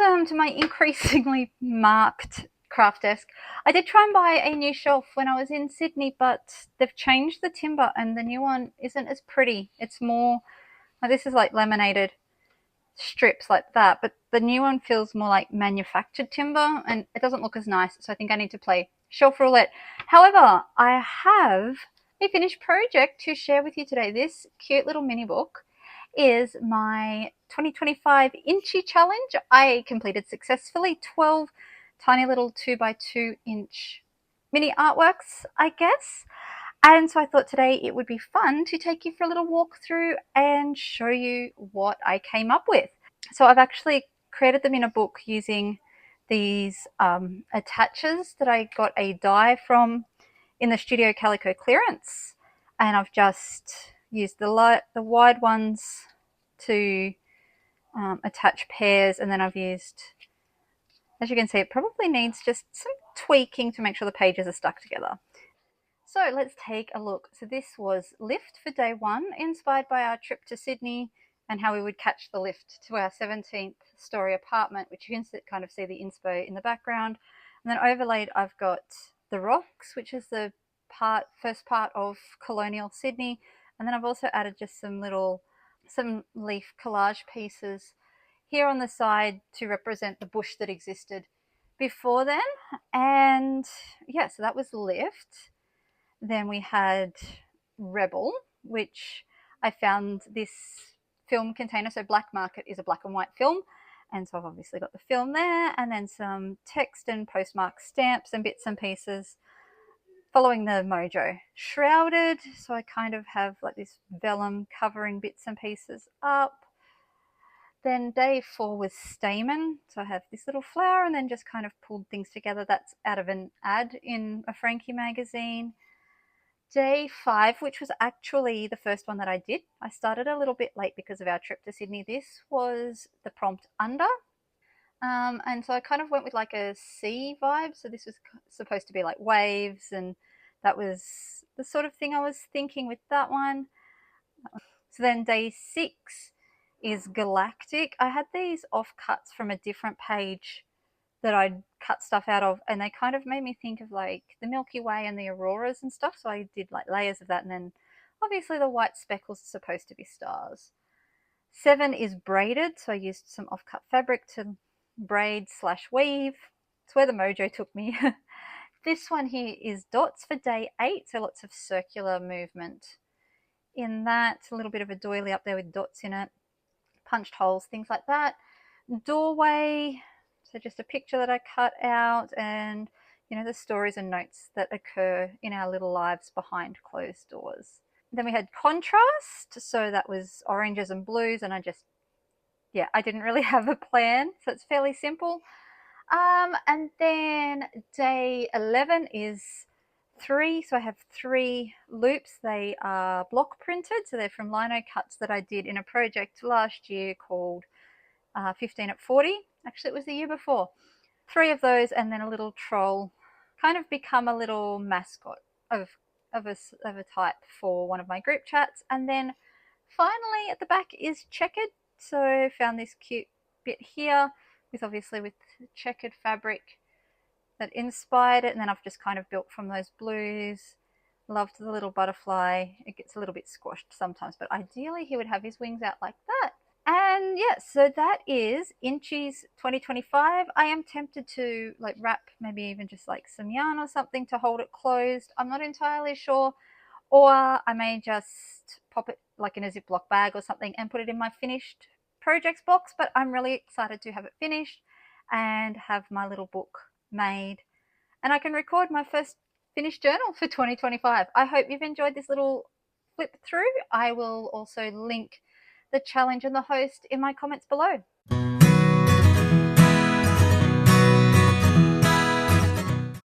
Welcome to my increasingly marked craft desk. I did try and buy a new shelf when I was in Sydney, but they've changed the timber and the new one isn't as pretty. It's more, this is like laminated strips like that, but the new one feels more like manufactured timber and it doesn't look as nice. So I think I need to play shelf roulette. However, I have a finished project to share with you today. This cute little mini book is my 2025 Inchie challenge. I completed successfully 12 tiny little 2x2 inch mini artworks, I guess. And so I thought today it would be fun to take you for a little walk through and show you what I came up with. So I've actually created them in a book using these attaches that I got a die from in the Studio Calico clearance. And I've just used the wide ones to attach pairs, and then I've used, as you can see, it probably needs just some tweaking to make sure the pages are stuck together. So let's take a look. So this was lift for day one, inspired by our trip to Sydney and how we would catch the lift to our 17th story apartment, which you can kind of see the inspo in the background. And then overlaid, I've got the rocks, which is the first part of colonial Sydney. And then I've also added just some leaf collage pieces here on the side to represent the bush that existed before then. And yeah, so that was lift. Then we had Rebel, which I found this film container. So Black Market is a black and white film. And so I've obviously got the film there, and then some text and postmark stamps and bits and pieces following the mojo. Shrouded, so I kind of have like this vellum covering bits and pieces up. Then day four was Stamen. So I have this little flower and then just kind of pulled things together. That's out of an ad in a Frankie magazine. Day five, which was actually the first one that I did. I started a little bit late because of our trip to Sydney. This was the prompt under. And so I kind of went with like a sea vibe. So this was supposed to be like waves, and that was the sort of thing I was thinking with that one. So then day six is Galactic. I had these offcuts from a different page that I'd cut stuff out of, and they kind of made me think of like the Milky Way and the auroras and stuff. So I did like layers of that, and then obviously the white speckles are supposed to be stars. 7 is braided, so I used some offcut fabric to braid / weave. It's where the mojo took me. This one here is dots for day 8, so lots of circular movement in that. A little bit of a doily up there with dots in it, punched holes, things like that. Doorway, so just a picture that I cut out, and you know, the stories and notes that occur in our little lives behind closed doors. Then we had contrast, so that was oranges and blues, and I didn't really have a plan, so it's fairly simple. And then day 11 is 3, so I have 3 loops. They are block printed, so they're from lino cuts that I did in a project last year called 15 at 40. Actually, it was the year before. 3 of those, and then a little troll, kind of become a little mascot of a type for one of my group chats. And then finally at the back is checkered. So found this cute bit here with checkered fabric that inspired it, and then I've just kind of built from those blues. Loved the little butterfly. It gets a little bit squashed sometimes, but ideally he would have his wings out like that. And yeah, so that is Inchie's 2025. I am tempted to like wrap maybe even just like some yarn or something to hold it closed. I'm not entirely sure. Or I may just pop it like in a Ziploc bag or something and put it in my finished projects box. But I'm really excited to have it finished and have my little book made. And I can record my first finished journal for 2025. I hope you've enjoyed this little flip through. I will also link the challenge and the host in my comments below.